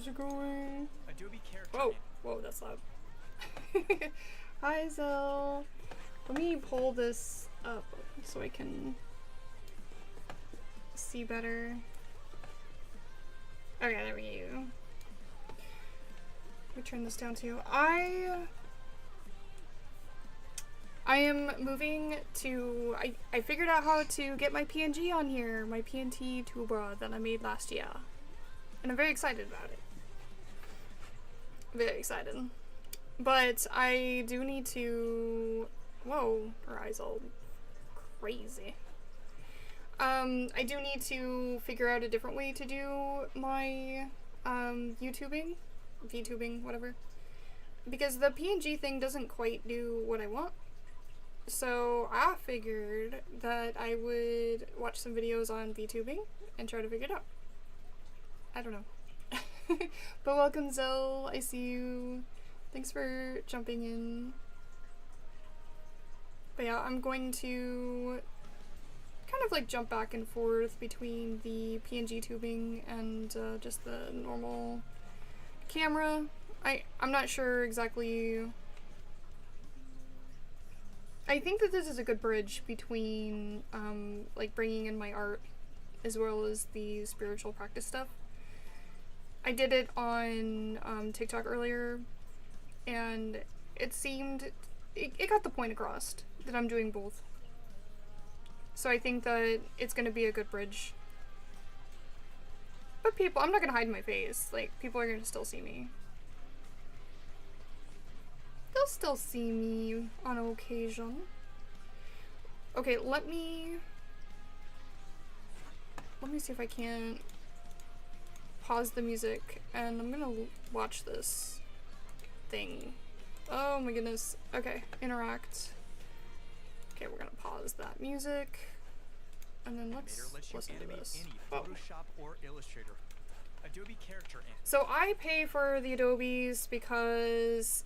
How's it going? Adobe character. Whoa, whoa, that's loud. Hi, Zell. Let me pull this up so I can see better. Okay, there we go. Let me turn this down too. I am moving to, I figured out how to get my PNG on here, my PNT tuba that I made last year. And I'm very excited about it. Very excited. But I do need to, whoa, her eyes all crazy. I do need to figure out a different way to do my YouTubing, Vtubing, whatever. Because the PNG thing doesn't quite do what I want. So I figured that I would watch some videos on Vtubing and try to figure it out. I don't know. But welcome, Zell. I see you. Thanks for jumping in. But yeah, I'm going to kind of like jump back and forth between the PNG tubing and just the normal camera. I'm not sure exactly. I think that this is a good bridge between like bringing in my art as well as the spiritual practice stuff. I did it on TikTok earlier, and it seemed it got the point across that I'm doing both. So I think that it's gonna be a good bridge. But people, I'm not gonna hide my face. Like, people are gonna still see me. They'll still see me on occasion. Okay, let me see if I can pause the music, and I'm gonna watch this thing. Oh my goodness. Okay, interact. Okay, we're gonna pause that music, and then let's listen to this. Oh. Photoshop or Illustrator. Adobe character. So I pay for the Adobes because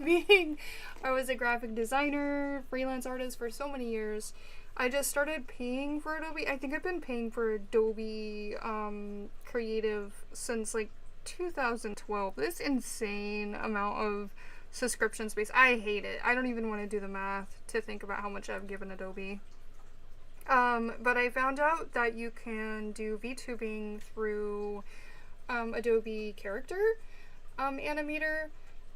being I was a graphic designer, freelance artist for so many years, I just started paying for Adobe. I think I've been paying for Adobe Creative since like 2012. This insane amount of subscription space. I hate it. I don't even want to do the math to think about how much I've given Adobe. But I found out that you can do VTubing through Adobe Character Animator,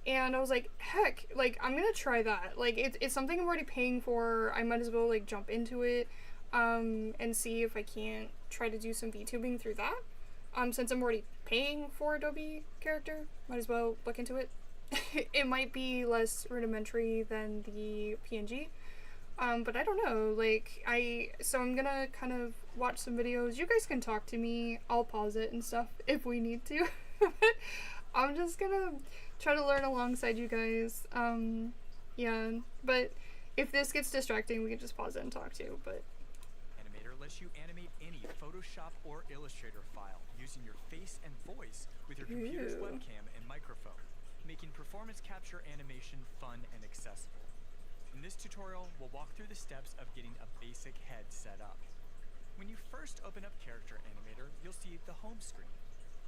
and I was like, heck, like, I'm gonna try that. Like, it's something I'm already paying for. I might as well, like, jump into it and see if I can't try to do some VTubing through that. Since I'm already paying for Adobe Character, might as well look into it. It might be less rudimentary than the PNG. But I don't know, like, so I'm gonna kind of watch some videos. You guys can talk to me, I'll pause it and stuff if we need to. I'm just gonna try to learn alongside you guys. Yeah, but if this gets distracting, we can just pause it and talk too, but. Animator lets you animate any Photoshop or Illustrator file using your face and voice with your computer's webcam and microphone, making performance capture animation fun and accessible. In this tutorial, we'll walk through the steps of getting a basic head set up. When you first open up Character Animator, you'll see the home screen.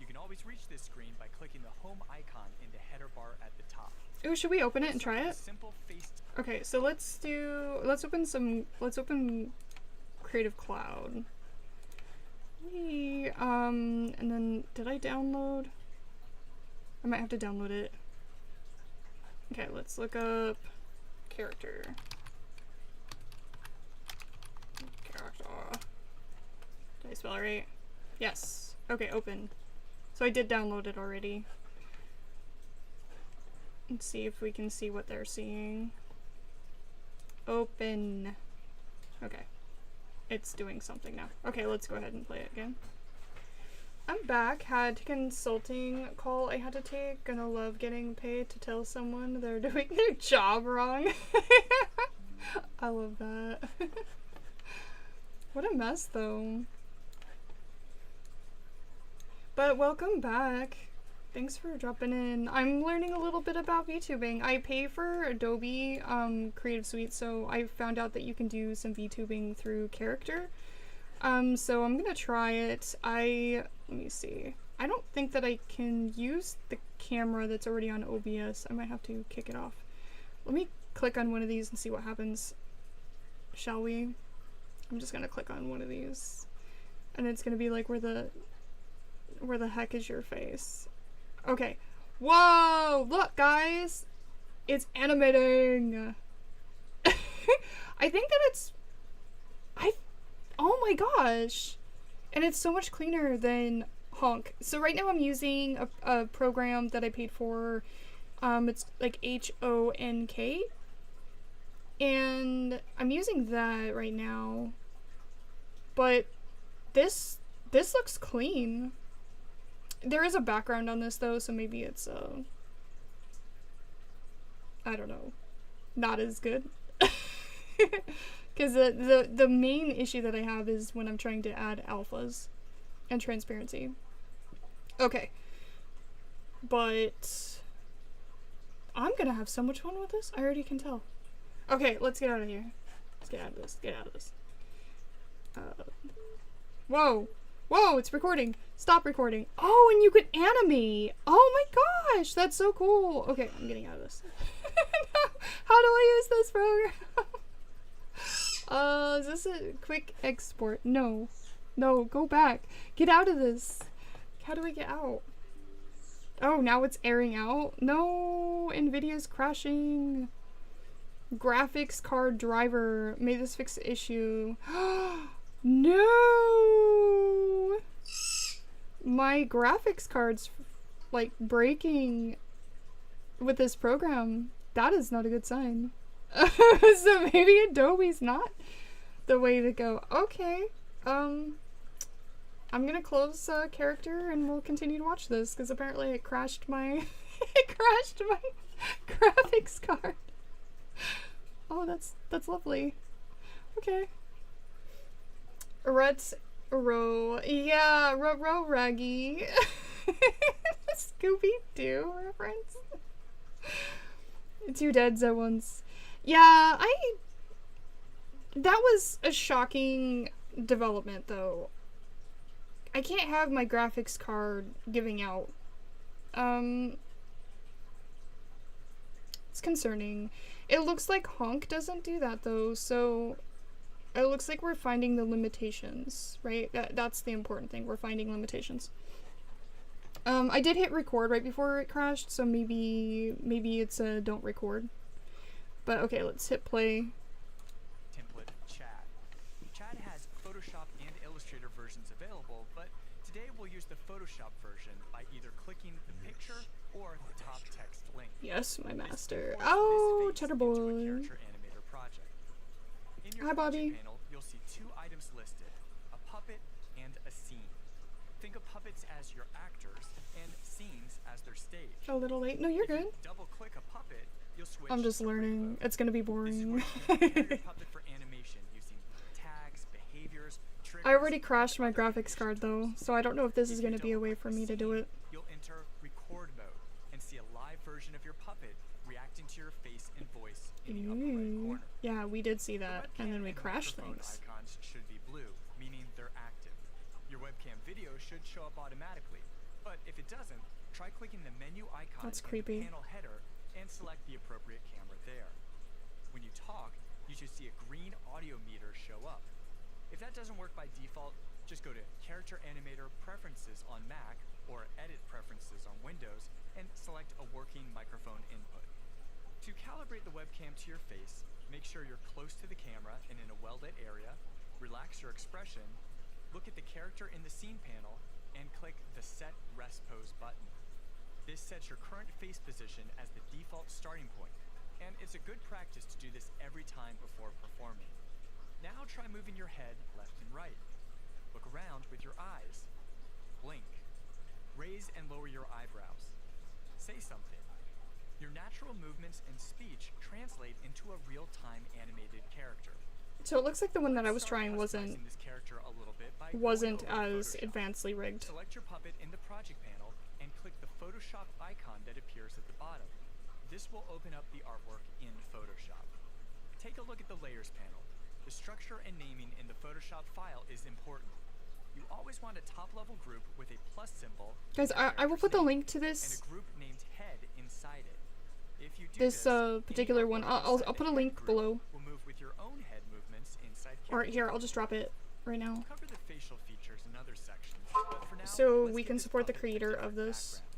You can always reach this screen by clicking the home icon in the header bar at the top. Ooh, should we open it and try it? Okay, so let's open Creative Cloud. And then, did I download? I might have to download it. Okay, let's look up character. Did I spell it right? Yes. Okay, open. So I did download it already. Let's see if we can see what they're seeing. Open. Okay. It's doing something now. Okay, let's go ahead and play it again. I'm back. Had a consulting call I had to take. Gonna love getting paid to tell someone they're doing their job wrong. I love that. What a mess, though. But welcome back. Thanks for dropping in. I'm learning a little bit about VTubing. I pay for Adobe Creative Suite, so I found out that you can do some VTubing through Character. So I'm gonna try it. I Let me see. I don't think that I can use the camera that's already on OBS. I might have to kick it off. Let me click on one of these and see what happens. Shall we? I'm just gonna click on one of these. And it's gonna be like where the heck is your face? Okay. Whoa! Look, guys! It's animating! I think that it's... oh my gosh! And it's so much cleaner than Honk. So right now I'm using a program that I paid for. It's like HONK. And I'm using that right now. But this looks clean. There is a background on this though, so maybe it's I don't know, not as good. Because the main issue that I have is when I'm trying to add alphas and transparency. Okay. But I'm gonna have so much fun with this. I already can tell. Okay, let's get out of here. Let's get out of this. Get out of this. Whoa. Whoa, it's recording. Stop recording. Oh, and you could animate. Oh my gosh, that's so cool. Okay, I'm getting out of this. How do I use this program? Is this a quick export? No. No, go back. Get out of this. How do I get out? Oh, now it's airing out? No, NVIDIA's crashing. Graphics card driver. May this fix the issue. No! My graphics card's like breaking with this program. That is not a good sign. So maybe Adobe's not the way to go. Okay. I'm gonna close character and we'll continue to watch this because apparently it crashed my it crashed my graphics card. Oh, that's lovely. Okay. Rut's row. Yeah, row raggy. Scooby-Doo reference. Two deads at once. Yeah, that was a shocking development though. I can't have my graphics card giving out. It's concerning. It looks like Honk doesn't do that though, so it looks like we're finding the limitations, right? That's the important thing. We're finding limitations. I did hit record right before it crashed, so maybe it's a don't record. But okay, let's hit play. Template Chat. Chat has Photoshop and Illustrator versions available, but today we'll use the Photoshop version by either clicking the picture or the top text link. Yes, my master. Oh, Cheddar Boy. In your Hi, Bobby. panel, you'll see two items listed, a puppet and a scene. Think of puppets as your actors and scenes as their stage. A little late. No, you're good. Double click a puppet, you'll switch. I'm just learning. It's gonna be boring. Puppet for animation using tags, behaviors, triggers. I already crashed my graphics card though, so I don't know if this is gonna be a way for me to do it. You'll enter record mode and see a live version of your puppet reacting to your face and voice in the upper right corner. Yeah, we did see that, and then we crashed things. Icons should be blue, meaning they're active. Your webcam video should show up automatically, but if it doesn't, try clicking the menu icon That's in creepy. the panel header and select the appropriate camera there. When you talk, you should see a green audio meter show up. If that doesn't work by default, just go to Character Animator Preferences on Mac or Edit Preferences on Windows and select a working microphone input. To calibrate the webcam to your face, make sure you're close to the camera and in a well-lit area, relax your expression, look at the character in the scene panel, and click the Set Rest Pose button. This sets your current face position as the default starting point, and it's a good practice to do this every time before performing. Now try moving your head left and right. Look around with your eyes. Blink. Raise and lower your eyebrows. Say something. Your natural movements and speech translate into a real-time animated character. So it looks like the one that I was trying wasn't as advancedly rigged. Select your puppet in the project panel and click the Photoshop icon that appears at the bottom. This will open up the artwork in Photoshop. Take a look at the Layers panel. The structure and naming in the Photoshop file is important. You always want a top-level group with a plus symbol. Guys, I will put the link to And this. a group named head inside it. If you do This particular one. I'll put a link below. Will move with your own head movements inside Or here, I'll just drop it right now. We'll cover the facial features in other sections, but for now, So let's we give can this support the puppet a creator different of this. background.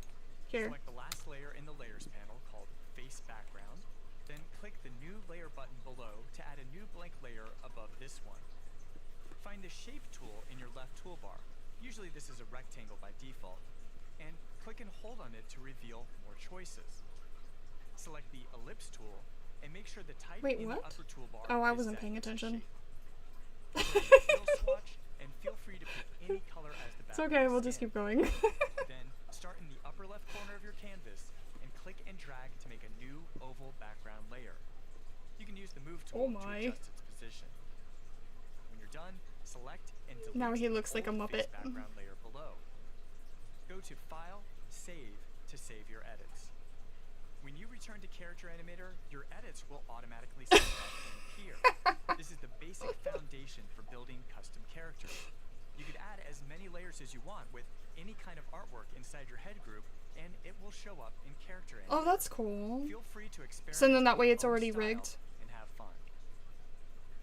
Here. Select the last layer in the layers panel called face background, then click the new layer button below to add a new blank layer above this one. Find the shape tool in your left toolbar. Usually this is a rectangle by default, and click and hold on it to reveal more choices. Select the ellipse tool and make sure the type in the upper toolbar Oh, I is wasn't set paying to attention. shape. Fill swatch and feel free to pick any color as the It's background okay, we'll just skin. keep going. Then start in the upper left corner of your canvas and click and drag to make a new oval background layer. You can use the move tool to adjust its position. When you're done, select and delete Now he looks like a the Muppet. face background layer below. Go to File, Save to save your edits. When you return to Character Animator, your edits will automatically save up in here. This is the basic foundation for building custom characters. You could add as many layers as you want with any kind of artwork inside your head group, and it will show up in Character Animator. Oh, that's cool. Feel free to experiment. So then that way with it's your own already style rigged. and have fun.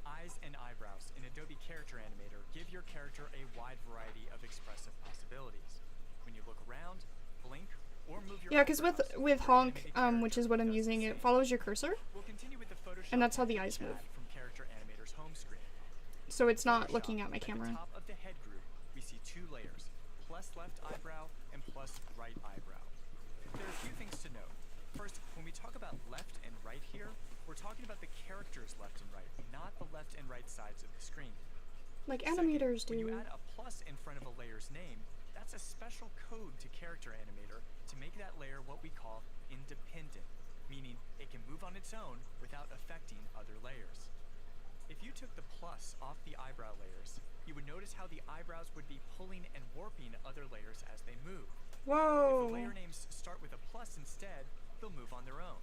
Eyes and eyebrows in Adobe Character Animator give your character a wide variety of expressive possibilities. When you look around, blink, or move your Yeah, because with eyebrows, Honk, your animated which is what I'm character does using, the it same. follows your cursor, We'll continue with the Photoshop and that's how the chat eyes move. from Character Animator's home screen. So it's not Photoshop, looking at my At camera. the top of the head group, we see two layers, plus left eyebrow and plus right eyebrow. There are a few things to note. First, when we talk about left and right here, we're talking about the characters left and right, not the left and right sides of the screen. Like Second, animators when you do. add a plus in front of a layer's name, that's a special code to Character Animator to make that layer what we call independent, meaning it can move on its own without affecting other layers. If you took the plus off the eyebrow layers, you would notice how the eyebrows would be pulling and warping other layers as they move. If the Whoa. layer names start with a plus instead, they'll move on their own.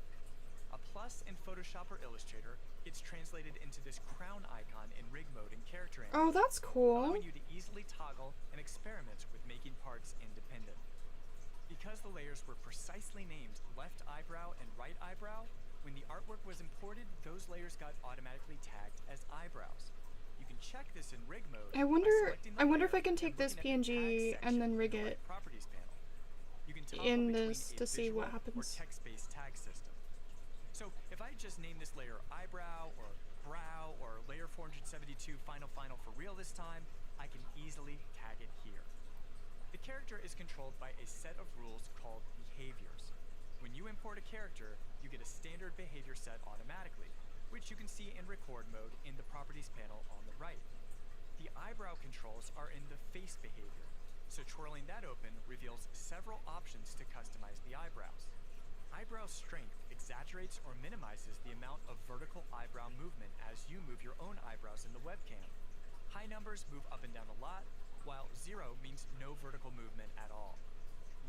A plus in Photoshop or Illustrator gets translated into this crown icon in rig mode in Character Animator, Oh, that's cool. allowing you to easily toggle and experiment with making parts independent. Because the layers were precisely named left eyebrow and right eyebrow, when the artwork was imported, those layers got automatically tagged as eyebrows. You can check this in rig mode. I by wonder selecting the if I layer can and take this looking at the tag PNG section and then in rig the it right properties panel. You can toggle in between this a to see what visual happens. Or text-based tag system. So if I just name this layer eyebrow or brow or layer 472 final for real this time, I can easily tag it here. The character is controlled by a set of rules called behaviors. When you import a character, you get a standard behavior set automatically, which you can see in record mode in the properties panel on the right. The eyebrow controls are in the face behavior, so twirling that open reveals several options to customize the eyebrows. Eyebrow strength exaggerates or minimizes the amount of vertical eyebrow movement as you move your own eyebrows in the webcam. High numbers move up and down a lot, while 0 means no vertical movement at all.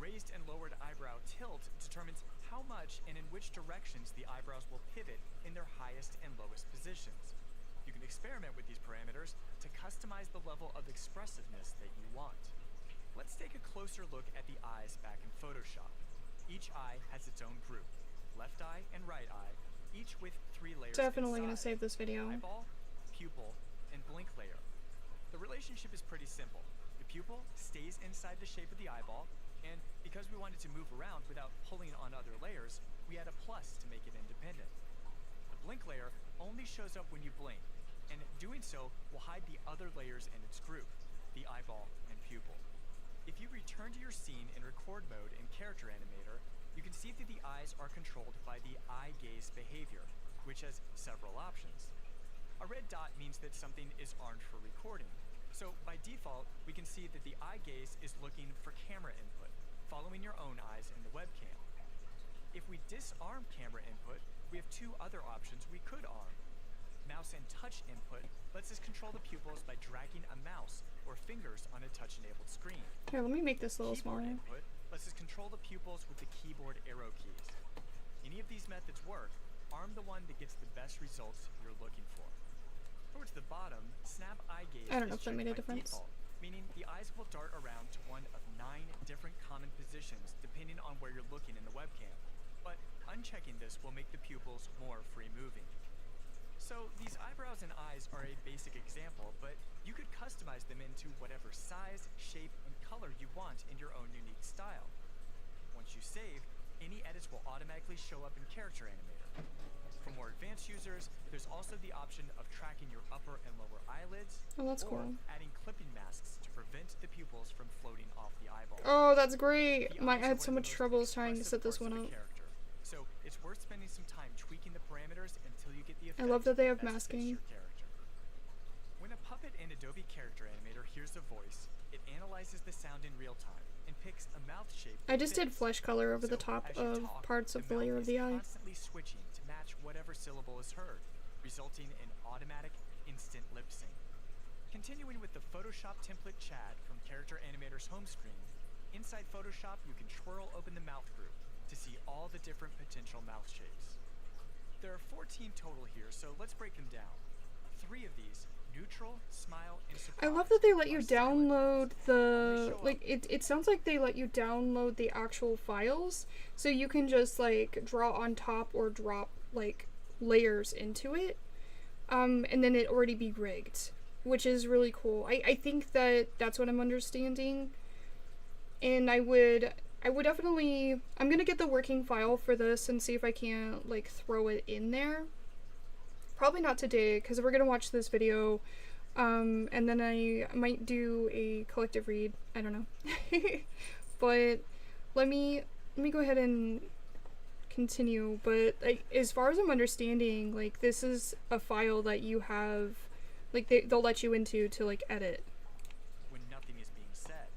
Raised and lowered eyebrow tilt determines how much and in which directions the eyebrows will pivot in their highest and lowest positions. You can experiment with these parameters to customize the level of expressiveness that you want. Let's take a closer look at the eyes back in Photoshop. Each eye has its own group, left eye and right eye, each with 3 layers Definitely gonna inside. save this video. Eyeball, pupil, and blink layer. The relationship is pretty simple. The pupil stays inside the shape of the eyeball, and because we want it to move around without pulling on other layers, we add a plus to make it independent. The blink layer only shows up when you blink, and doing so will hide the other layers in its group, the eyeball and pupil. If you return to your scene in record mode in Character Animator, you can see that the eyes are controlled by the eye gaze behavior, which has several options. A red dot means that something is armed for recording. So by default, we can see that the eye gaze is looking for camera input, following your own eyes in the webcam. If we disarm camera input, we have 2 other options we could arm. Mouse and touch input lets us control the pupils by dragging a mouse or fingers on a touch-enabled screen. Here, let me make this a little Keyboard smaller. input lets us control the pupils with the keyboard arrow keys. Any of these methods work, arm the one that gets the best results you're looking for. Towards the bottom, snap eye gaze I don't know is if that checked made a by difference. default, meaning the eyes will dart around to one of 9 different common positions depending on where you're looking in the webcam. But unchecking this will make the pupils more free-moving. So these eyebrows and eyes are a basic example, but you could customize them into whatever size, shape, and color you want in your own unique style. Once you save, any edits will automatically show up in Character Animator. For more advanced users, there's also the option of tracking your upper and lower eyelids, Oh, that's or cool. adding clipping masks to prevent the pupils from floating off the eyeball. Oh, that's great. The I eyes are had one so of the much most troubles trying to expressive set this parts one of a up. character, so it's worth spending some time tweaking the parameters until you get the effect I love that they have best fits masking. your character. When a puppet in Adobe Character Animator hears a voice, it analyzes the sound in real time and picks a mouth shape. I just did flesh color over the So, top as you of talk, parts of the mouth layer of is the eye. constantly switching to match whatever syllable is heard, resulting in automatic instant lip sync. Continuing with the Photoshop template Chad from Character Animator's home screen, inside Photoshop you can twirl open the mouth group to see all the different potential mouth shapes. There are 14 total here, so let's break them down. 3 of these, neutral, smile, and surprise, I love that they let you are silent. download the, show like, up. it sounds like they let you download the actual files, so you can just, like, draw on top or drop, like, layers into it, and then it already be rigged, which is really cool. I think that that's what I'm understanding, and I would definitely, I'm gonna get the working file for this and see if I can, like, throw it in there. Probably not today, because we're gonna watch this video, and then I might do a collective read. I don't know. But let me go ahead and continue. But like, as far as I'm understanding, like, this is a file that you have, like, they'll let you into to, like, edit. When nothing is being said.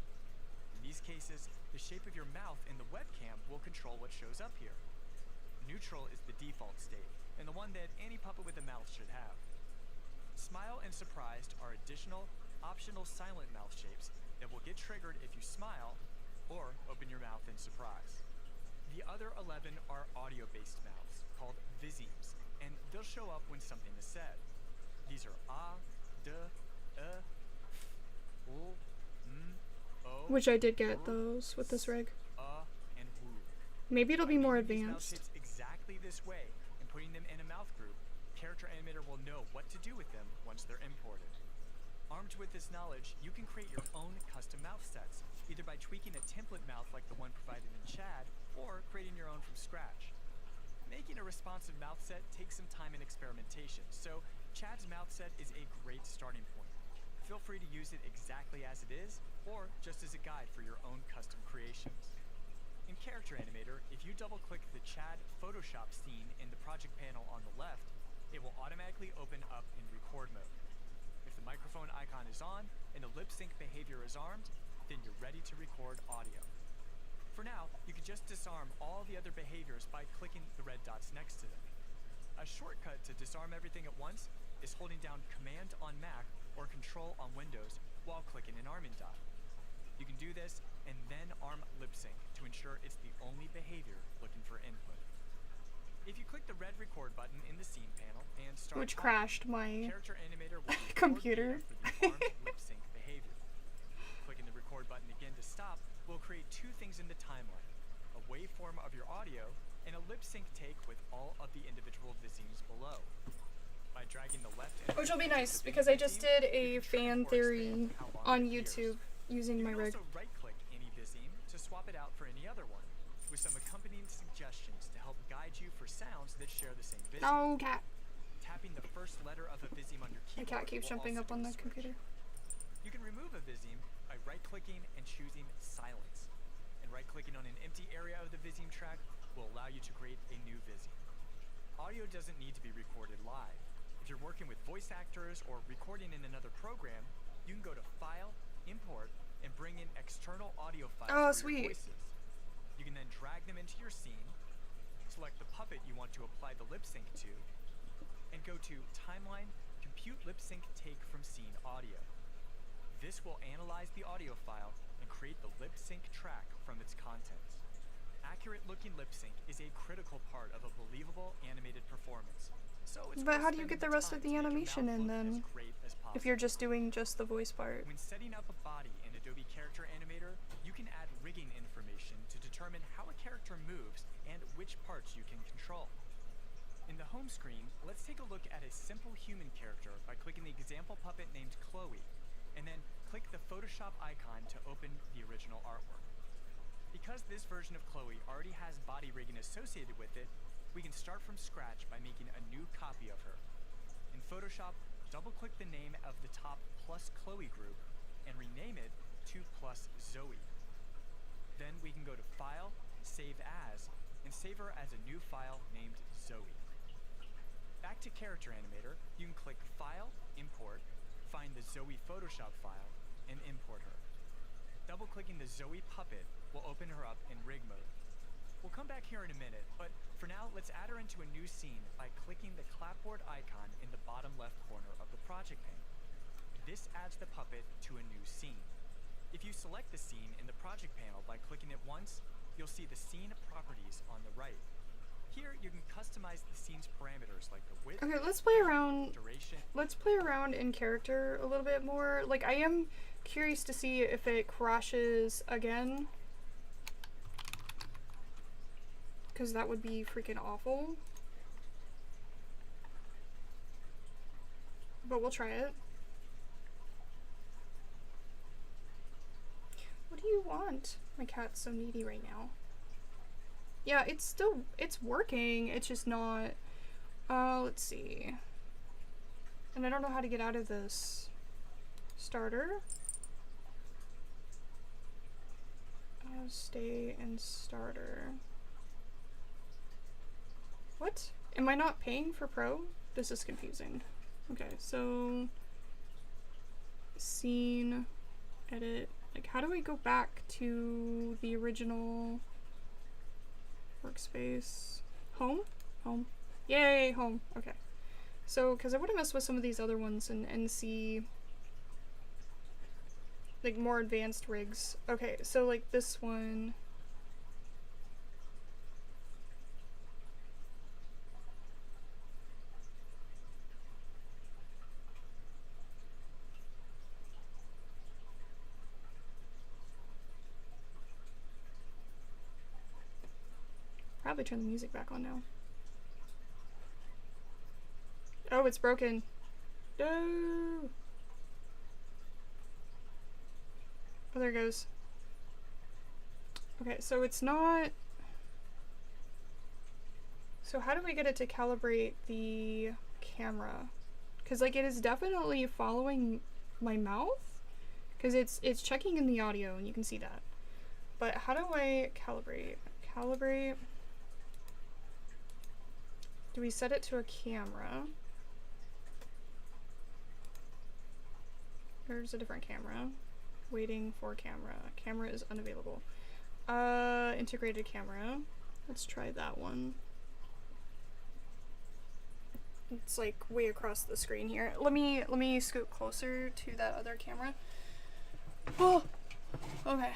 In these cases, the shape of your mouth in the webcam will control what shows up here. Neutral is the default state, and the one that any puppet with a mouth should have. Smile and surprised are additional, optional silent mouth shapes that will get triggered if you smile or open your mouth in surprise. The other 11 are audio-based mouths, called visemes, and they'll show up when something is said. These are ah, duh, oo, o, Which I did get those with this rig. and woo. Maybe it'll be By more naming these mouth advanced. shapes exactly this way and putting them in a mouth group, Character Animator will know what to do with them once they're imported. Armed with this knowledge, you can create your own custom mouth sets, either by tweaking a template mouth like the one provided in Chad, or creating your own from scratch. Making a responsive mouth set takes some time and experimentation, so Chad's mouth set is a great starting point. Feel free to use it exactly as it is, or just as a guide for your own custom creations. In Character Animator, if you double-click the Chad Photoshop scene in the project panel on the left, it will automatically open up in record mode. If the microphone icon is on and the lip sync behavior is armed, then you're ready to record audio. For now, you can just disarm all the other behaviors by clicking the red dots next to them. A shortcut to disarm everything at once is holding down Command on Mac or Control on Windows while clicking an arming dot. You can do this and then arm lip sync to ensure it's the only behavior looking for input. If you click the red record button in the scene panel and start Which talking, crashed my Character Animator will record computer. data for the armed lip sync behavior. Clicking the record button again to stop will create 2 things in the timeline: a waveform of your audio and a lip sync take with all of the individual visemes below. By dragging the left and Which will be right nice, of the because I viseme, just did you a can trim fan or theory expand how long on it appears. YouTube using You my can rig. also right-click any viseme to swap it out for any other one, with some accompanying suggestions to help guide you for sounds that share the same viseme. No, cat. Tapping the first letter of a viseme on your My keyboard cat keeps will jumping also up do on the the switch. computer. You can remove a viseme by right-clicking and choosing Silence. And right-clicking on an empty area of the viseme track will allow you to create a new viseme. Audio doesn't need to be recorded live. If you're working with voice actors or recording in another program, you can go to File, Import, and bring in external audio files Oh, for your sweet. voices. You can then drag them into your scene, select the puppet you want to apply the lip sync to, and go to Timeline, Compute Lip Sync Take from Scene Audio. This will analyze the audio file and create the lip sync track from its contents. Accurate looking lip sync is a critical part of a believable animated performance, So it's But worth how do you spending get the rest of time the to make your animation mouth in look then? as great as If you're possible. just doing just the voice part. When setting up a body in Adobe Character Animator, you can add rigging information to determine how a character moves and which parts you can control. In the home screen, let's take a look at a simple human character by clicking the example puppet named Chloe, and then click the Photoshop icon to open the original artwork. Because this version of Chloe already has body rigging associated with it, we can start from scratch by making a new copy of her. In Photoshop, double-click the name of the top plus Chloe group and rename it to plus Zoe. Then we can go to File, Save As, and save her as a new file named Zoe. Back to Character Animator, you can click File, Import, find the Zoe Photoshop file, and import her. Double-clicking the Zoe puppet will open her up in rig mode. We'll come back here in a minute, but for now, let's add her into a new scene by clicking the clapboard icon in the bottom left corner of the project pane. This adds the puppet to a new scene. If you select the scene in the project panel by clicking it once, you'll see the scene properties on the right. Here, you can customize the scene's parameters like the width, Okay, let's play around. duration. Let's play around in character a little bit more. Like, I am curious to see if it crashes again. Because that would be freaking awful. But we'll try it. What do you want? My cat's so needy right now. Yeah, it's working. It's just not, let's see. And I don't know how to get out of this. Starter. Stay in starter. What? Am I not paying for Pro? This is confusing. Okay, so scene, edit. Like, how do I go back to the original workspace? Home? Home. Yay, home. Okay. So, because I want to mess with some of these other ones and see, like, more advanced rigs. Okay, so, like, this one. Probably turn the music back on now. Oh, it's broken. No. Oh, there it goes. Okay, so it's not. So how do we get it to calibrate the camera? Because, like, it is definitely following my mouth. Because it's checking in the audio, and you can see that. But how do I calibrate? Calibrate. Do we set it to a camera? There's a different camera. Waiting for camera. Camera is unavailable. Integrated camera. Let's try that one. It's like way across the screen here. Let me scoot closer to that other camera. Oh, okay.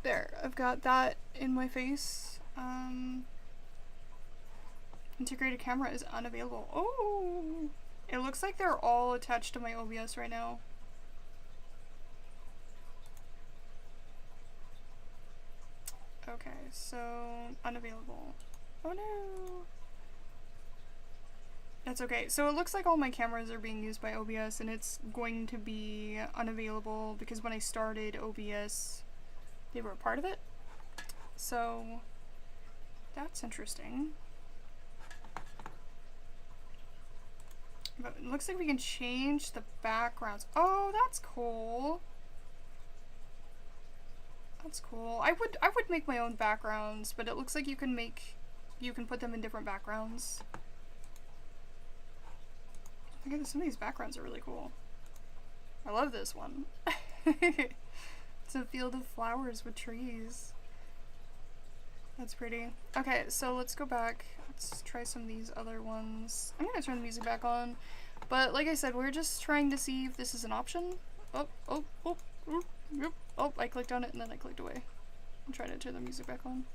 There, I've got that in my face. Integrated camera is unavailable. Oh, it looks like they're all attached to my OBS right now. Okay, so unavailable. Oh no. That's okay. So it looks like all my cameras are being used by OBS, and it's going to be unavailable because when I started OBS, they were a part of it. So that's interesting. But it looks like we can change the backgrounds. Oh, that's cool. That's cool. I would make my own backgrounds, but it looks like you can put them in different backgrounds. Look at some of these backgrounds are really cool. I love this one. It's a field of flowers with trees. That's pretty. Okay, so let's go back. Let's try some of these other ones. I'm gonna turn the music back on. But like I said, we're just trying to see if this is an option. Oh, I clicked on it and then I clicked away. I'm trying to turn the music back on.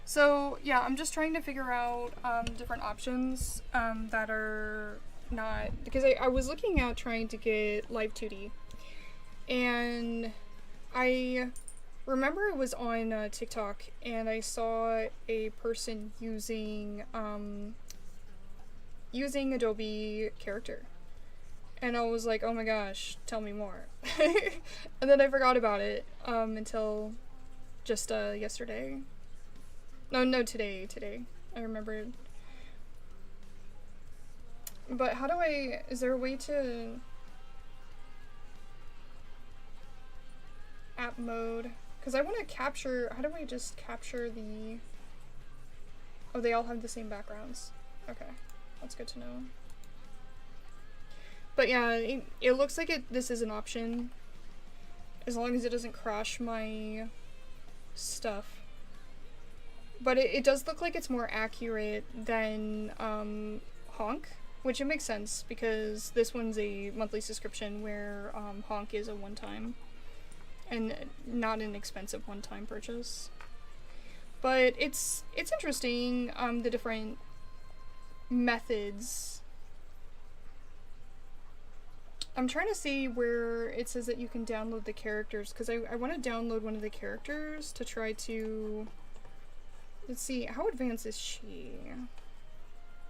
So yeah, I'm just trying to figure out different options that are not, because I was looking at trying to get live 2D, and I remember it was on TikTok, and I saw a person using Adobe Character, and I was like, oh my gosh, tell me more. And then I forgot about it until just yesterday. No, today. I remembered. But how do is there a way to app mode? Because I want to capture, how do I just capture the, oh, they all have the same backgrounds. Okay, that's good to know. But yeah, it looks like this is an option, as long as it doesn't crash my stuff. But it does look like it's more accurate than Honk, which it makes sense because this one's a monthly subscription where Honk is a one-time and not an expensive one-time purchase. But it's interesting, the different methods. I'm trying to see where it says that you can download the characters, because I want to download one of the characters to try to... Let's see, how advanced is she?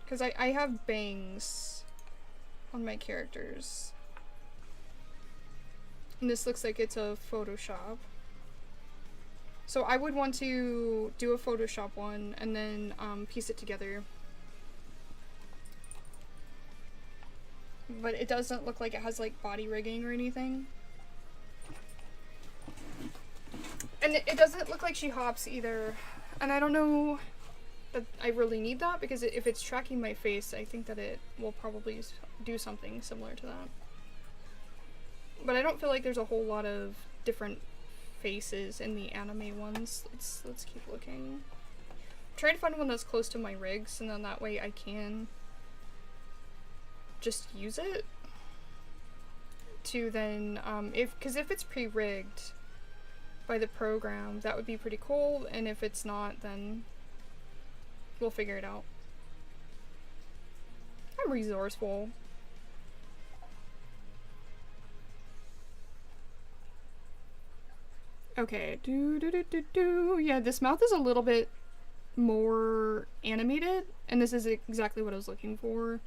Because I have bangs on my characters. And this looks like it's a Photoshop. So I would want to do a Photoshop one and then piece it together. But it doesn't look like it has like body rigging or anything. And it doesn't look like she hops either. And I don't know that I really need that, because if it's tracking my face, I think that it will probably do something similar to that. But I don't feel like there's a whole lot of different faces in the anime ones. Let's keep looking. Try to find one that's close to my rigs, and then that way I can just use it to then, because if it's pre-rigged by the program, that would be pretty cool, and if it's not, then we'll figure it out. I'm resourceful. Okay, yeah, this mouth is a little bit more animated, and this is exactly what I was looking for.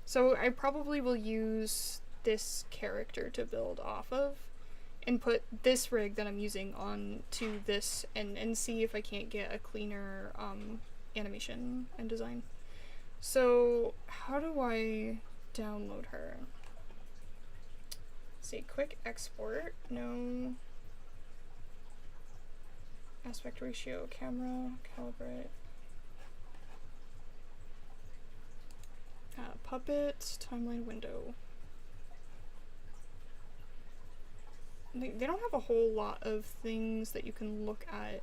So I probably will use this character to build off of, and put this rig that I'm using on to this, and see if I can't get a cleaner animation and design. So how do I download her? Let's see, quick export, no. Aspect ratio, camera, calibrate. Puppet, timeline window. They don't have a whole lot of things that you can look at.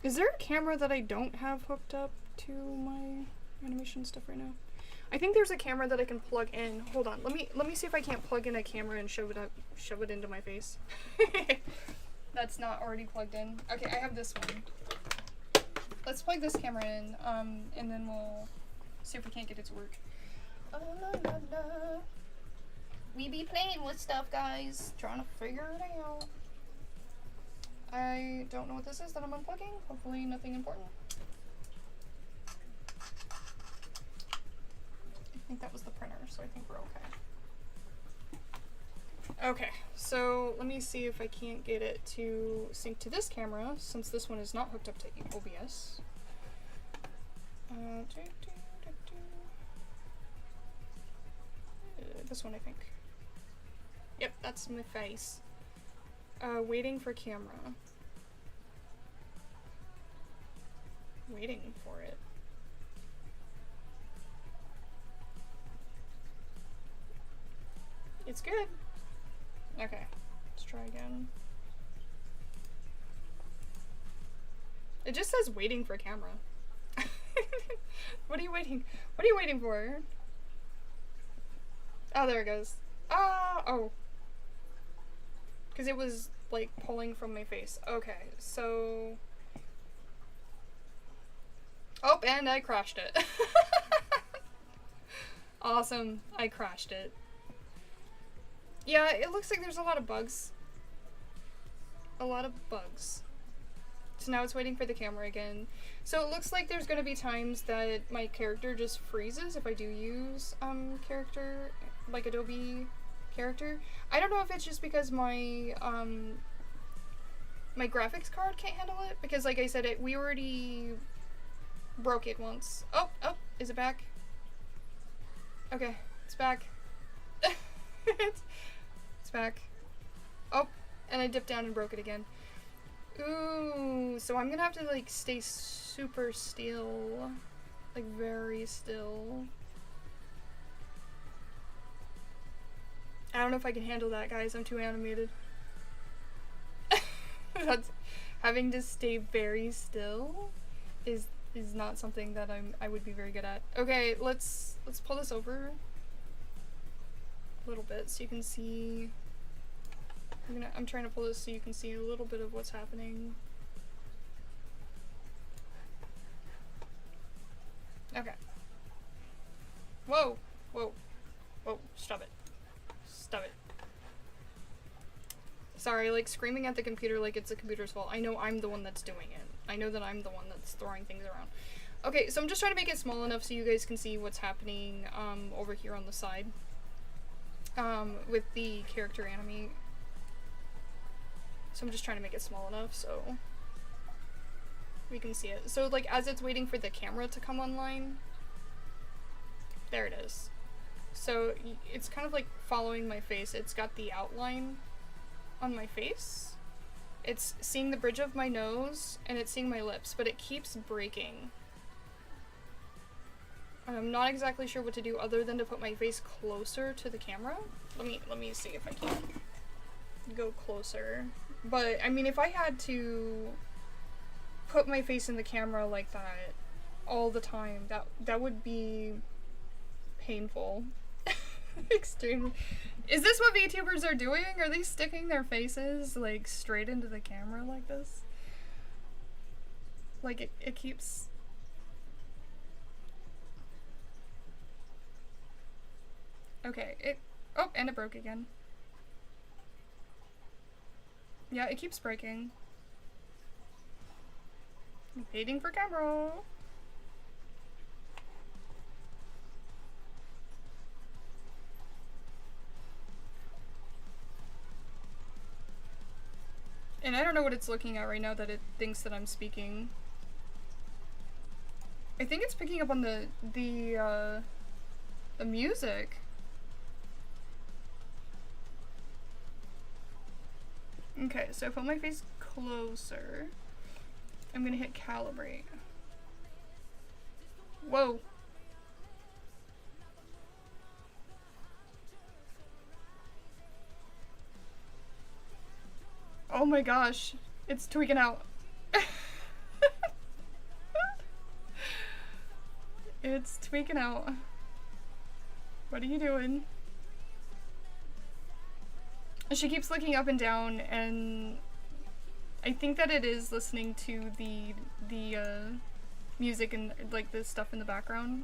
Is there a camera that I don't have hooked up to my animation stuff right now? I think there's a camera that I can plug in. Hold on, let me see if I can't plug in a camera and shove it into my face. That's not already plugged in. Okay, I have this one. Let's plug this camera in, and then we'll see if we can't get it to work. Oh, la, la, la. We be playing with stuff, guys. Trying to figure it out. I don't know what this is that I'm unplugging. Hopefully nothing important. I think that was the printer, so I think we're okay. Okay, so let me see if I can't get it to sync to this camera, since this one is not hooked up to OBS. This one, I think. Yep, that's my face. Waiting for camera. Waiting for it. It's good. Okay, let's try again. It just says waiting for camera. What are you waiting? What are you waiting for? Oh, there it goes. Ah! Oh. Because it was, like, pulling from my face. Okay, so... Oh, and I crashed it. Awesome. I crashed it. Yeah, it looks like there's a lot of bugs. A lot of bugs. So now it's waiting for the camera again. So it looks like there's gonna be times that my character just freezes if I do use, character, like Adobe character. I don't know if it's just because my, my graphics card can't handle it, because like I said, we already broke it once. Oh, is it back? Okay, it's back. It's back. Oh, and I dipped down and broke it again. Ooh, so I'm gonna have to like stay super still. Like very still. I don't know if I can handle that, guys. I'm too animated. That's, having to stay very still is not something that I would be very good at. Okay, let's pull this over a little bit so you can see. I'm trying to pull this so you can see a little bit of what's happening. Okay. Whoa, whoa, whoa! Stop it! Stop it! Sorry, like screaming at the computer like it's the computer's fault. I know I'm the one that's doing it. I know that I'm the one that's throwing things around. Okay, so I'm just trying to make it small enough so you guys can see what's happening over here on the side with the character anime. So I'm just trying to make it small enough so we can see it. So like as it's waiting for the camera to come online, there it is. So it's kind of like following my face. It's got the outline on my face. It's seeing the bridge of my nose and it's seeing my lips, but it keeps breaking. And I'm not exactly sure what to do other than to put my face closer to the camera. Let me see if I can go closer. But I mean, if I had to put my face in the camera like that all the time, that would be painful. Extremely. Is this what VTubers are doing? Are they sticking their faces like straight into the camera like this? Like it keeps... Okay, oh, and it broke again. Yeah, it keeps breaking. I'm waiting for camera. And I don't know what it's looking at right now that it thinks that I'm speaking. I think it's picking up on the music. Okay, so I put my face closer. I'm gonna hit calibrate. Whoa. Oh my gosh, it's tweaking out. It's tweaking out. What are you doing? She keeps looking up and down, and I think that it is listening to the music and like the stuff in the background.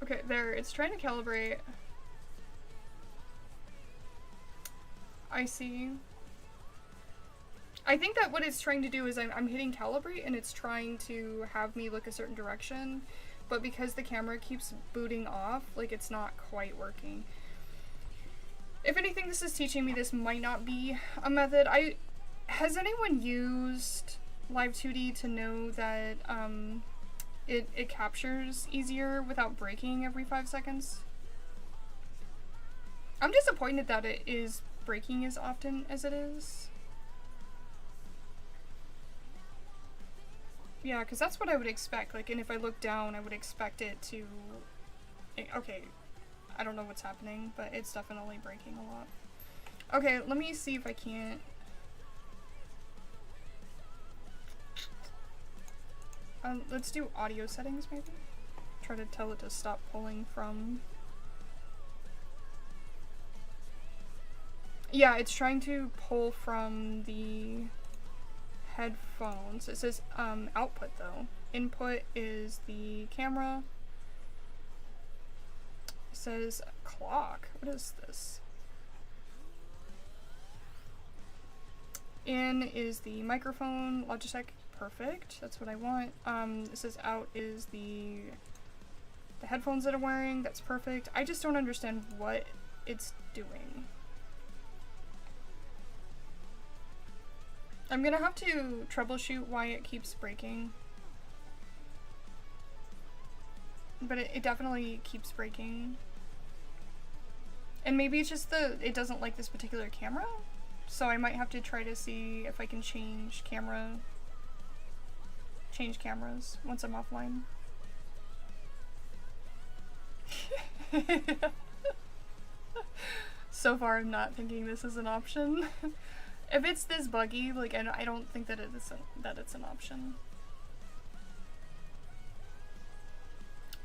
Okay, there, it's trying to calibrate. I see. I think that what it's trying to do is I'm hitting calibrate and it's trying to have me look a certain direction, but because the camera keeps booting off, like it's not quite working. If anything, this is teaching me this might not be a method. Has anyone used Live 2D to know that it captures easier without breaking every 5 seconds? I'm disappointed that it is breaking as often as it is. Yeah, because that's what I would expect. Like, and if I look down, I would expect it to... Okay, I don't know what's happening, but it's definitely breaking a lot. Okay, let me see if I can't... let's do audio settings, maybe? Try to tell it to stop pulling from Yeah, it's trying to pull from the headphones. It says output though. Input is the camera. It says clock. What is this? In is the microphone. Logitech. Perfect. That's what I want. It says out is the headphones that I'm wearing. That's perfect. I just don't understand what it's doing. I'm gonna have to troubleshoot why it keeps breaking. But it definitely keeps breaking. And maybe it's just it doesn't like this particular camera? So I might have to try to see if I can change cameras once I'm offline. So far I'm not thinking this is an option. If it's this buggy, like I don't think that it's an option.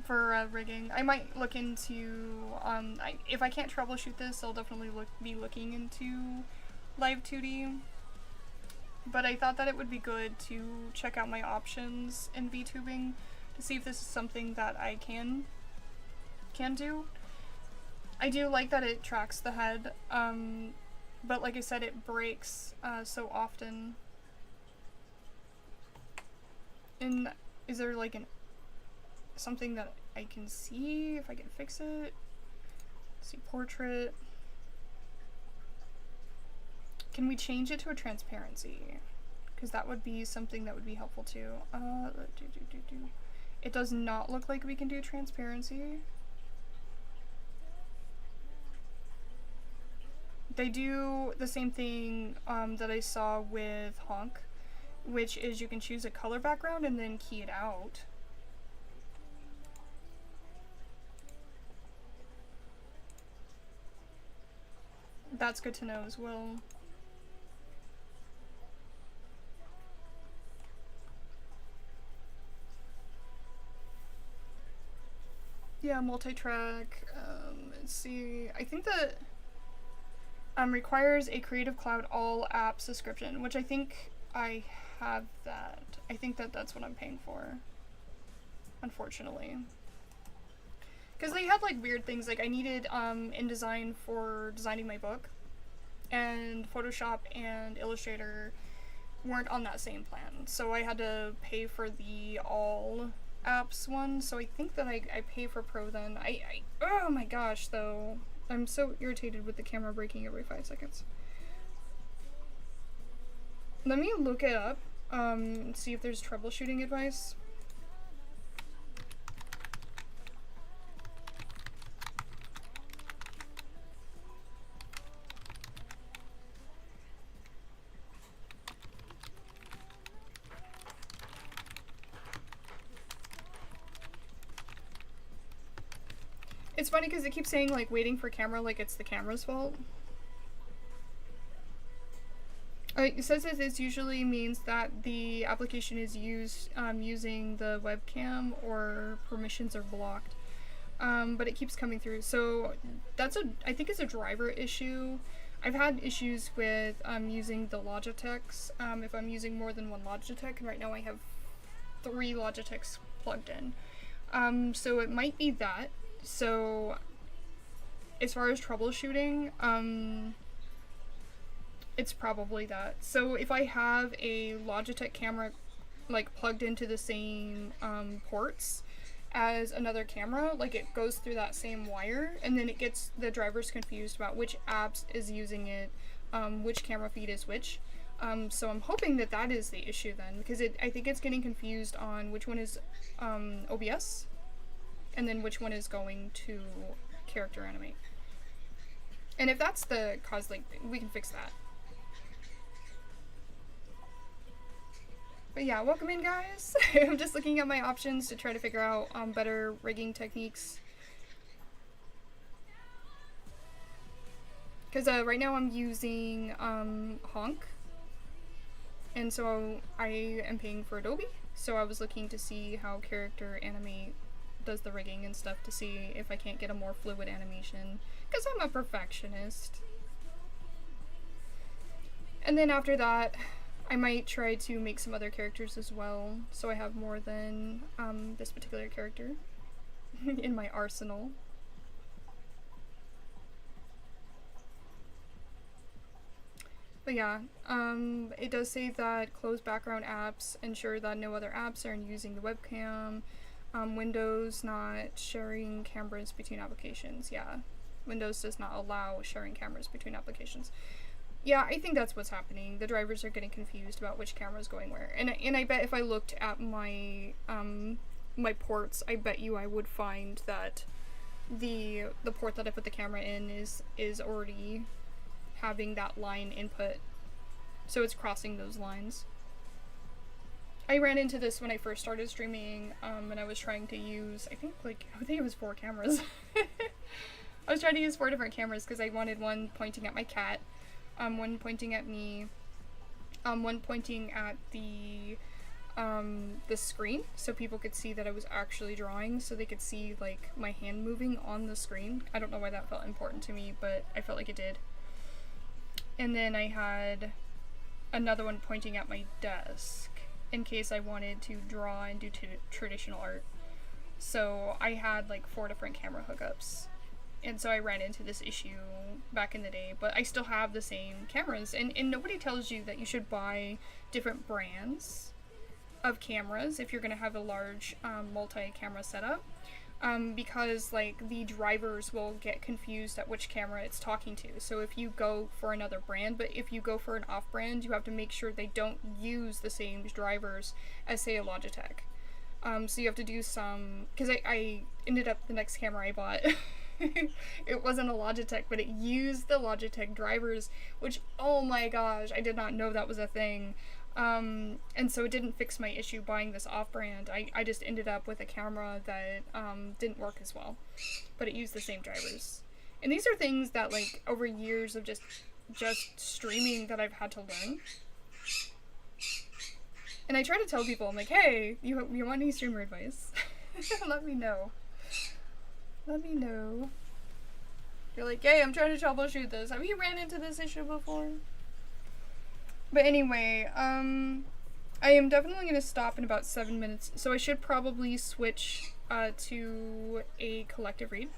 For rigging, I might look into if I can't troubleshoot this, I'll definitely be looking into Live 2D. But I thought that it would be good to check out my options in VTubing to see if this is something that I can do. I do like that it tracks the head, but like I said, it breaks so often. And is there like something that I can see if I can fix it? Let's see, portrait. Can we change it to a transparency? Because that would be something that would be helpful too. It does not look like we can do transparency. They do the same thing that I saw with Honk, which is you can choose a color background and then key it out. That's good to know as well. Yeah, multi-track. Let's see. I think that requires a Creative Cloud all app subscription, which I think I have that. I think that that's what I'm paying for, unfortunately. Because they had like weird things, like I needed InDesign for designing my book, and Photoshop and Illustrator weren't on that same plan, so I had to pay for the all apps one. So I think that I pay for Pro then. Oh my gosh, though, I'm so irritated with the camera breaking every 5 seconds. Let me look it up and see if there's troubleshooting advice. It's funny because it keeps saying like waiting for camera like it's the camera's fault. It says that this usually means that the application is used using the webcam or permissions are blocked. But it keeps coming through. So that's I think it's a driver issue. I've had issues with using the Logitechs. If I'm using more than one Logitech, and right now I have 3 Logitechs plugged in. So it might be that. So as far as troubleshooting, it's probably that. So if I have a Logitech camera like plugged into the same ports as another camera, like it goes through that same wire, and then it gets the drivers confused about which apps is using it, which camera feed is which. So I'm hoping that that is the issue then, because I think it's getting confused on which one is OBS and then which one is going to character animate. And if that's the cause, like, we can fix that. But yeah, welcome in, guys. I'm just looking at my options to try to figure out better rigging techniques. Because right now I'm using Honk, and so I am paying for Adobe. So I was looking to see how Character Animate does the rigging and stuff to see if I can't get a more fluid animation. Because I'm a perfectionist. And then after that, I might try to make some other characters as well, so I have more than this particular character in my arsenal. But yeah, it does say that close background apps, ensure that no other apps are using the webcam. Windows not sharing cameras between applications. Yeah, Windows does not allow sharing cameras between applications. Yeah, I think that's what's happening. The drivers are getting confused about which camera is going where. And I bet if I looked at my my ports, I bet you I would find that the port that I put the camera in is already having that line input, so it's crossing those lines. I ran into this when I first started streaming, and I was trying to use, I think it was 4 cameras. I was trying to use 4 different cameras because I wanted one pointing at my cat, one pointing at me, one pointing at the screen so people could see that I was actually drawing, so they could see like my hand moving on the screen. I don't know why that felt important to me, but I felt like it did. And then I had another one pointing at my desk in case I wanted to draw and do traditional art. So I had like 4 different camera hookups. And so I ran into this issue back in the day, but I still have the same cameras. And nobody tells you that you should buy different brands of cameras if you're going to have a large multi-camera setup. Because like the drivers will get confused at which camera it's talking to. So if you go for another brand, but if you go for an off brand, you have to make sure they don't use the same drivers as say a Logitech. So you have to do some, because I ended up, the next camera I bought, it wasn't a Logitech, but it used the Logitech drivers, which, oh my gosh, I did not know that was a thing. And so it didn't fix my issue buying this off-brand. I just ended up with a camera that didn't work as well, but it used the same drivers. And these are things that, like, over years of just streaming that I've had to learn. And I try to tell people, I'm like, hey, you want any streamer advice? Let me know. Let me know. You're like, hey, I'm trying to troubleshoot this. Have you ran into this issue before? But anyway, I am definitely going to stop in about 7 minutes, so I should probably switch to a collective read.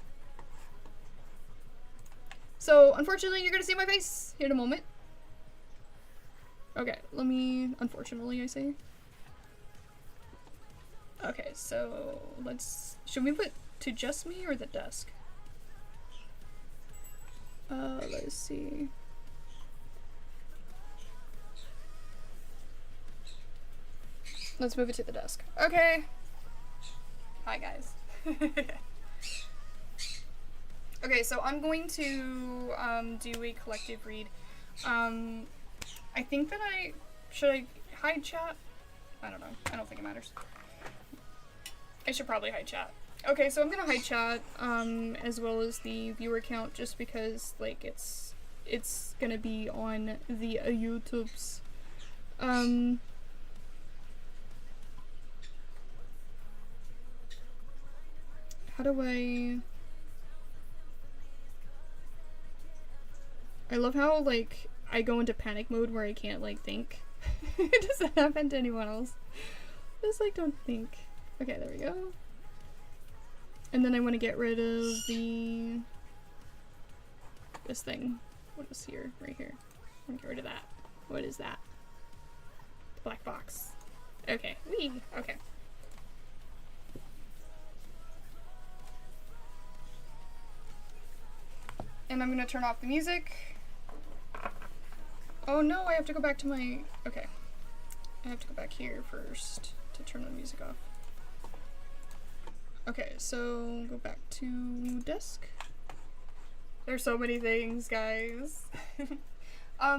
So, unfortunately, you're going to see my face in a moment. Okay, let me, unfortunately, I say. Okay, so should we put to just me or the desk? Let's see. Let's move it to the desk. Okay. Hi, guys. Okay, so I'm going to do a collective read. I think that should I hide chat? I don't know. I don't think it matters. I should probably hide chat. Okay, so I'm gonna hide chat, as well as the viewer count, just because, like, it's gonna be on the YouTubes. How do I love how, like, I go into panic mode where I can't, like, think. Does that happen to anyone else? Just, like, don't think. Okay, there we go. And then I want to get rid of this thing. What is here? Right here. I want to get rid of that. What is that? The black box. Okay. Whee! Okay. And I'm gonna turn off the music. Oh no, I have to go back to my... Okay. I have to go back here first to turn the music off. Okay, so go back to desk. There's so many things, guys. I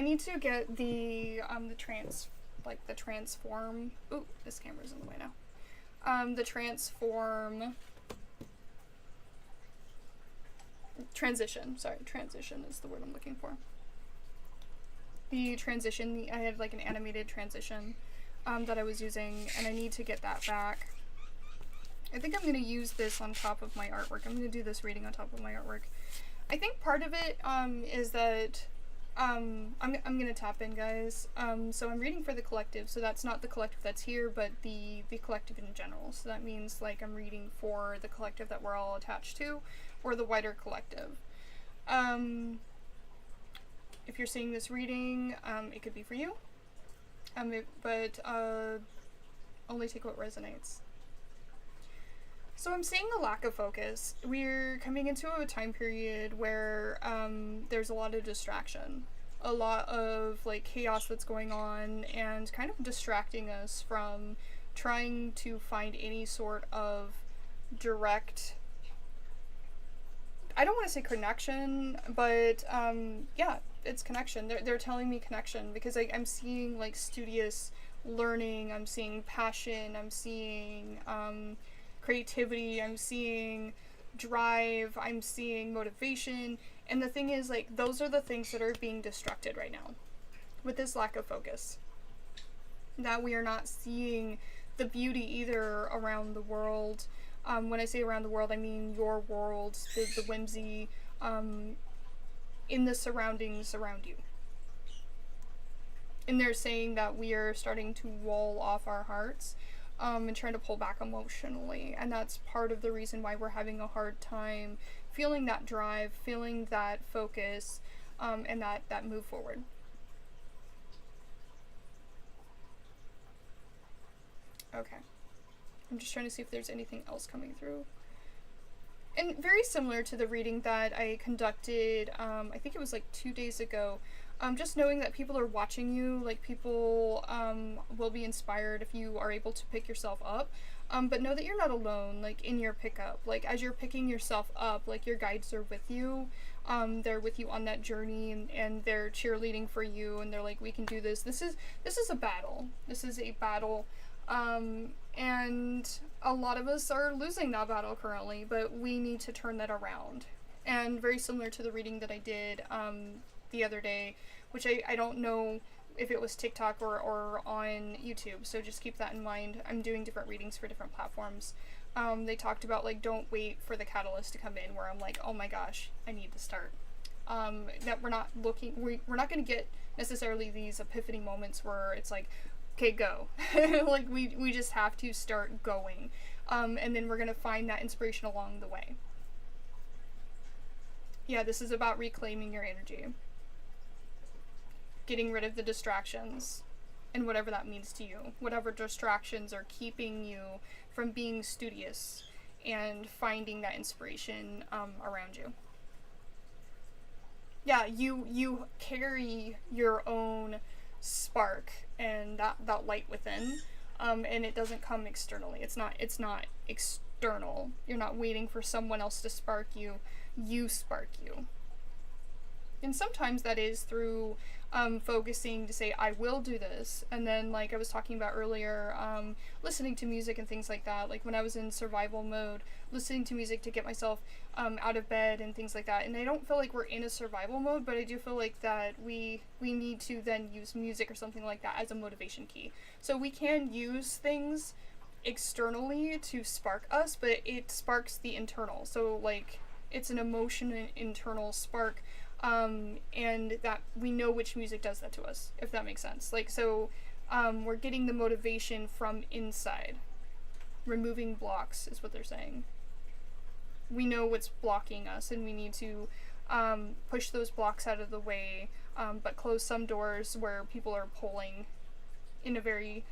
need to get the transform. Ooh, this camera's in the way now. The transition. Sorry, transition is the word I'm looking for. The transition, I had like an animated transition that I was using, and I need to get that back. I think I'm going to use this on top of my artwork. I'm going to do this reading on top of my artwork. I think part of it is that I'm gonna tap in, guys. So I'm reading for the collective, so that's not the collective that's here, but the collective in general. So that means like I'm reading for the collective that we're all attached to, or the wider collective. If you're seeing this reading, it could be for you. But only take what resonates. So I'm seeing a lack of focus. We're coming into a time period where there's a lot of distraction, a lot of like chaos that's going on, and kind of distracting us from trying to find any sort of direct, I don't want to say connection, but yeah, it's connection. They're telling me connection because I'm seeing like studious learning, I'm seeing passion, I'm seeing creativity, I'm seeing drive, I'm seeing motivation. And the thing is, like, those are the things that are being distracted right now with this lack of focus. That we are not seeing the beauty either around the world. When I say around the world, I mean your world, the whimsy, in the surroundings around you. And they're saying that we are starting to wall off our hearts, and trying to pull back emotionally. And that's part of the reason why we're having a hard time feeling that drive, feeling that focus, and that move forward. Okay. I'm just trying to see if there's anything else coming through. And very similar to the reading that I conducted, I think it was like 2 days ago. Just knowing that people are watching you, like people will be inspired if you are able to pick yourself up. But know that you're not alone, like in your pickup. Like as you're picking yourself up, like your guides are with you. They're with you on that journey, and they're cheerleading for you, and they're like, we can do this. This is a battle. This is a battle. And a lot of us are losing that battle currently, but we need to turn that around. And very similar to the reading that I did the other day, which I don't know if it was TikTok or on YouTube, so just keep that in mind. I'm doing different readings for different platforms. They talked about like, don't wait for the catalyst to come in, where I'm like, oh my gosh, I need to start. That we're not going to get necessarily these epiphany moments where it's like, okay, go. Like we just have to start going, and then we're going to find that inspiration along the way. Yeah, this is about reclaiming your energy. Getting rid of the distractions, and whatever that means to you. Whatever distractions are keeping you from being studious and finding that inspiration around you. Yeah, you carry your own spark and that light within, and it doesn't come externally. It's not external. You're not waiting for someone else to spark you. You spark you. And sometimes that is through focusing to say, I will do this. And then, like I was talking about earlier, listening to music and things like that. Like when I was in survival mode, listening to music to get myself out of bed and things like that. And I don't feel like we're in a survival mode, but I do feel like that we need to then use music or something like that as a motivation key. So we can use things externally to spark us, but it sparks the internal. So like it's an emotion, an internal spark. And that we know which music does that to us, if that makes sense. Like, so, we're getting the motivation from inside. Removing blocks is what they're saying. We know what's blocking us, and we need to, push those blocks out of the way, but close some doors where people are pulling in a very,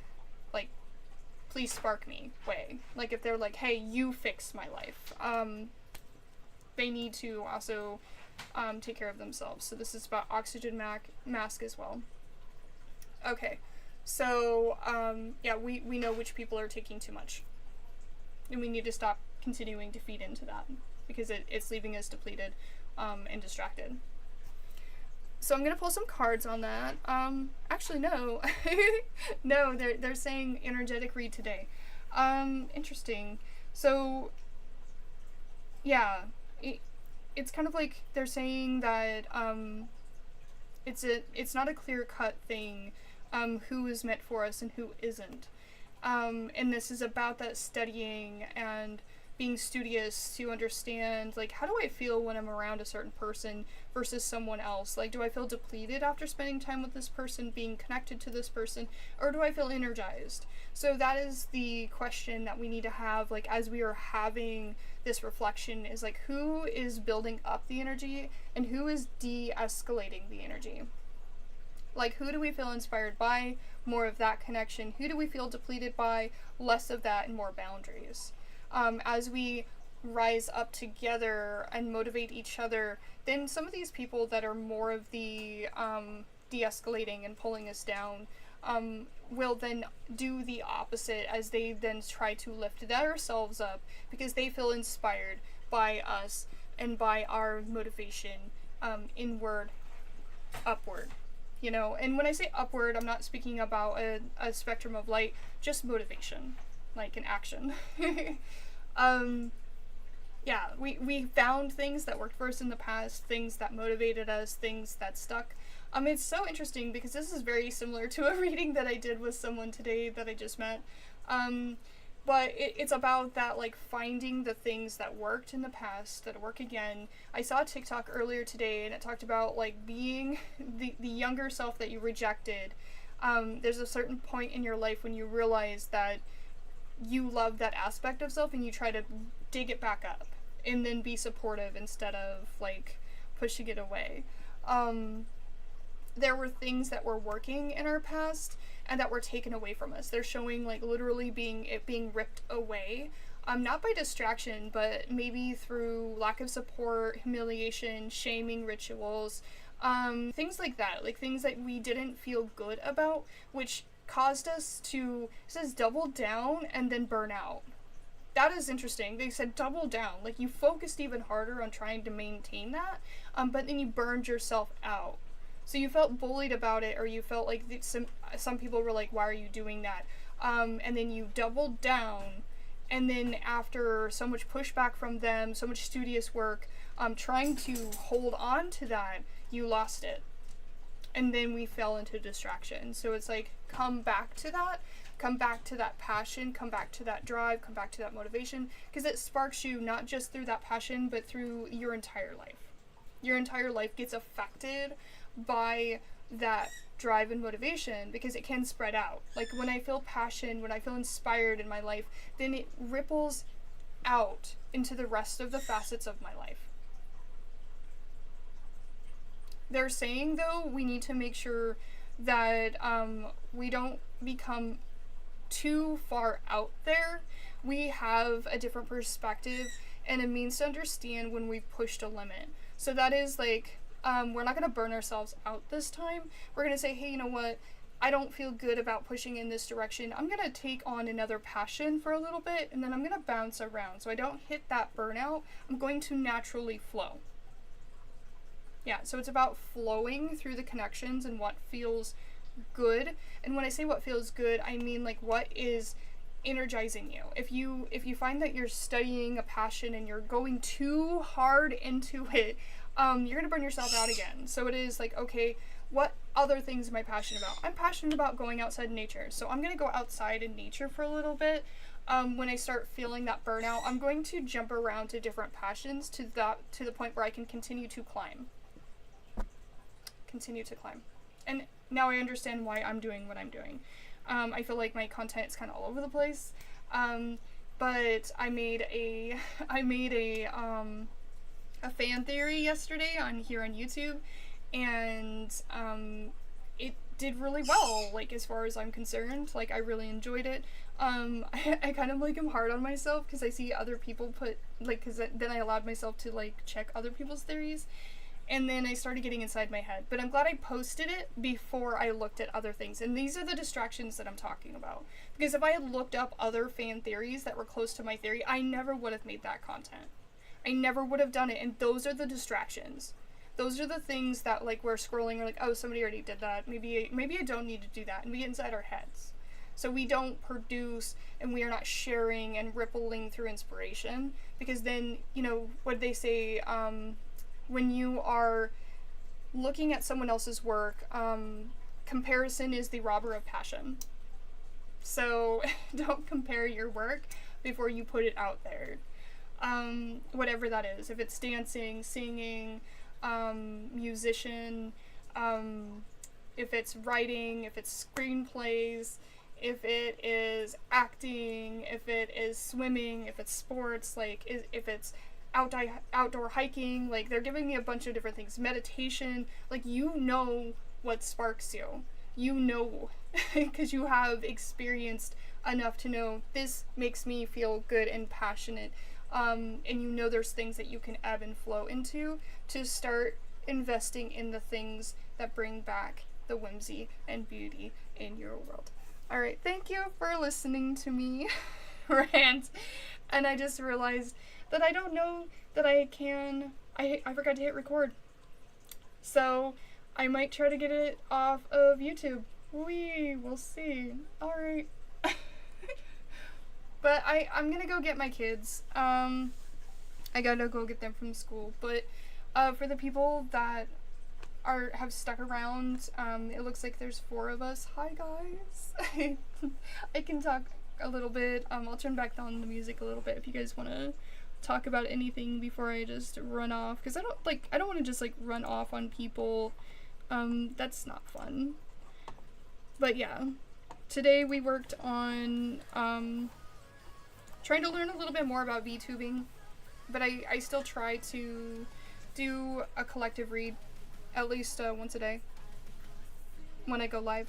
like, please spark me way. Like, if they're like, hey, you fix my life, they need to also take care of themselves. So this is about oxygen mask as well. Okay, so yeah, we know which people are taking too much, and we need to stop continuing to feed into that because it's leaving us depleted and distracted. So I'm gonna pull some cards on that. Actually no, no, they're saying energetic read today. Interesting. So yeah. It's kind of like they're saying that it's not a clear-cut thing who is meant for us and who isn't. And this is about that studying and being studious to understand, like, how do I feel when I'm around a certain person versus someone else? Like, do I feel depleted after spending time with this person, being connected to this person, or do I feel energized? So that is the question that we need to have, like, as we are having this reflection, is like, who is building up the energy and who is de-escalating the energy? Like, who do we feel inspired by? More of that connection. Who do we feel depleted by? Less of that and more boundaries. As we rise up together and motivate each other, then some of these people that are more of the de-escalating and pulling us down will then do the opposite, as they then try to lift themselves up because they feel inspired by us and by our motivation, inward, upward. You know, and when I say upward, I'm not speaking about a spectrum of light, just motivation, like an action. Yeah, we found things that worked for us in the past, things that motivated us, things that stuck. It's so interesting because this is very similar to a reading that I did with someone today that I just met. But it's about that, like, finding the things that worked in the past that work again. I saw a TikTok earlier today and it talked about, like, being the younger self that you rejected. There's a certain point in your life when you realize that you love that aspect of self and you try to dig it back up and then be supportive instead of, like, pushing it away. There were things that were working in our past and that were taken away from us. They're showing, like, literally being ripped away, not by distraction, but maybe through lack of support, humiliation, shaming rituals, things like that, like things that we didn't feel good about, which caused us to, it says, double down and then burn out. That is interesting. They said double down, like you focused even harder on trying to maintain that, but then you burned yourself out. So you felt bullied about it, or you felt like some people were like, why are you doing that? And then you doubled down, and then after so much pushback from them, so much studious work, trying to hold on to that, you lost it. And then we fell into distraction. So it's like, come back to that passion, come back to that drive, come back to that motivation, because it sparks you not just through that passion, but through your entire life. Your entire life gets affected by that drive and motivation because it can spread out. Like, when I feel passion, when I feel inspired in my life, then it ripples out into the rest of the facets of my life. They're saying, though, we need to make sure that we don't become too far out there. We have a different perspective and a means to understand when we've pushed a limit. So that is like, we're not going to burn ourselves out this time. We're going to say, hey, you know what? I don't feel good about pushing in this direction. I'm going to take on another passion for a little bit, and then I'm going to bounce around. So I don't hit that burnout. I'm going to naturally flow. Yeah, so it's about flowing through the connections and what feels good. And when I say what feels good, I mean, like, what is energizing you. If you find that you're studying a passion and you're going too hard into it, you're going to burn yourself out again. So it is like, okay, what other things am I passionate about? I'm passionate about going outside in nature. So I'm going to go outside in nature for a little bit. When I start feeling that burnout, I'm going to jump around to different passions to the point where I can continue to climb. And now I understand why I'm doing what I'm doing. I feel like my content is kind of all over the place. But I made a fan theory yesterday on YouTube, and it did really well, like, as far as I'm concerned. Like, I really enjoyed it. I kind of, like, am hard on myself because I see other people put, like, because then I allowed myself to, like, check other people's theories, and then I started getting inside my head. But I'm glad I posted it before I looked at other things. And these are the distractions that I'm talking about. Because if I had looked up other fan theories that were close to my theory, I never would have made that content. I never would have done it. And those are the distractions. Those are the things that, like, we're scrolling, we're like, oh, somebody already did that. Maybe I don't need to do that. And we get inside our heads. So we don't produce, and we are not sharing and rippling through inspiration. Because then, you know, what they say, when you are looking at someone else's work, comparison is the robber of passion. So don't compare your work before you put it out there. whatever that is. If it's dancing, singing, musician, if it's writing, if it's screenplays, if it is acting, if it is swimming, if it's sports, like if it's outdoor hiking, like they're giving me a bunch of different things. Meditation, like you know what sparks you. You know, because you have experienced enough to know this makes me feel good and passionate. And you know there's things that you can ebb and flow into to start investing in the things that bring back the whimsy and beauty in your world. Alright, thank you for listening to me rant. And I just realized that I don't know that I forgot to hit record. So I might try to get it off of YouTube. We will see. Alright. But I'm gonna go get my kids. I gotta go get them from school. But for the people that have stuck around, it looks like there's 4 of us. Hi guys. I can talk a little bit. I'll turn back on the music a little bit if you guys wanna talk about anything before I just run off, because I don't want to just like run off on people. That's not fun. But yeah, today we worked on trying to learn a little bit more about VTubing, but I still try to do a collective read at least once a day when I go live.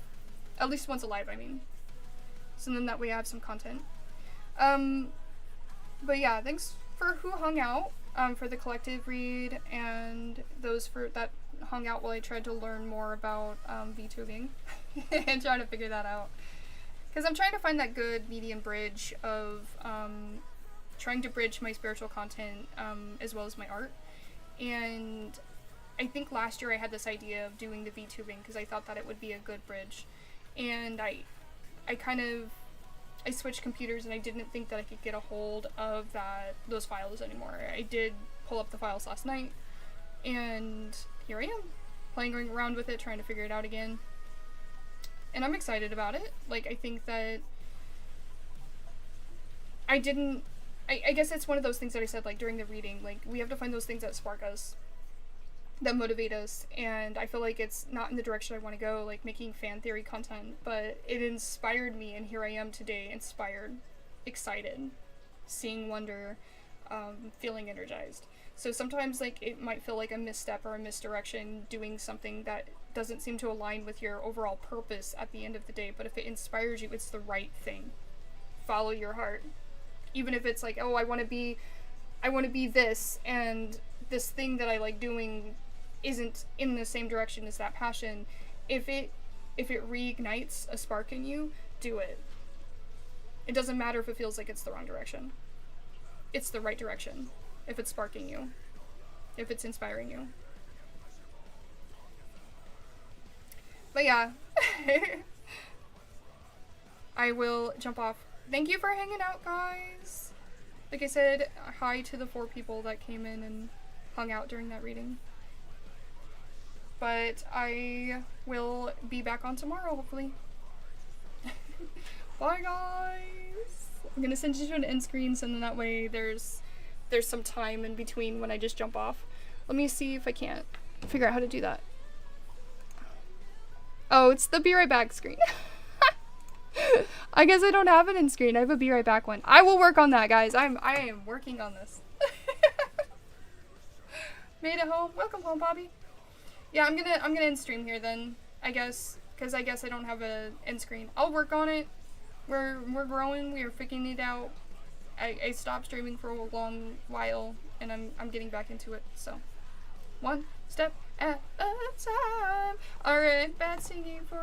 At least once a live, I mean. So then that way I have some content. But yeah, thanks for who hung out for the collective read, and those that hung out while I tried to learn more about VTubing and trying to figure that out. Because I'm trying to find that good medium bridge of trying to bridge my spiritual content as well as my art. And I think last year I had this idea of doing the VTubing because I thought that it would be a good bridge. And I switched computers and I didn't think that I could get a hold of those files anymore. I did pull up the files last night, and here I am, playing around with it, trying to figure it out again. And I'm excited about it. Like, I think that I guess it's one of those things that I said, like, during the reading, like, we have to find those things that spark us, that motivate us, and I feel like it's not in the direction I want to go, like making fan theory content, but it inspired me, and here I am today, inspired, excited, seeing wonder, feeling energized. So sometimes, like, it might feel like a misstep or a misdirection doing something that doesn't seem to align with your overall purpose at the end of the day, but if it inspires you, it's the right thing. Follow your heart. Even if it's like, oh, I want to be this, and this thing that I like doing isn't in the same direction as that passion. If it reignites a spark in you, do it. It doesn't matter if it feels like it's the wrong direction. It's the right direction if it's sparking you, if it's inspiring you. But yeah, I will jump off. Thank you for hanging out, guys. Like I said, hi to the 4 people that came in and hung out during that reading. But I will be back on tomorrow, hopefully. Bye, guys. I'm gonna send you to an end screen, so then that way there's some time in between when I just jump off. Let me see if I can't figure out how to do that. Oh, it's the be right back screen. I guess I don't have an end screen. I have a be right back one. I will work on that, guys. I am working on this. Made it home. Welcome home, Bobby. Yeah, I'm gonna end stream here then, I guess, because I guess I don't have a end screen. I'll work on it. We're growing. We are figuring it out. I stopped streaming for a long while, and I'm getting back into it. So, one step at a time. All right, bad singing for.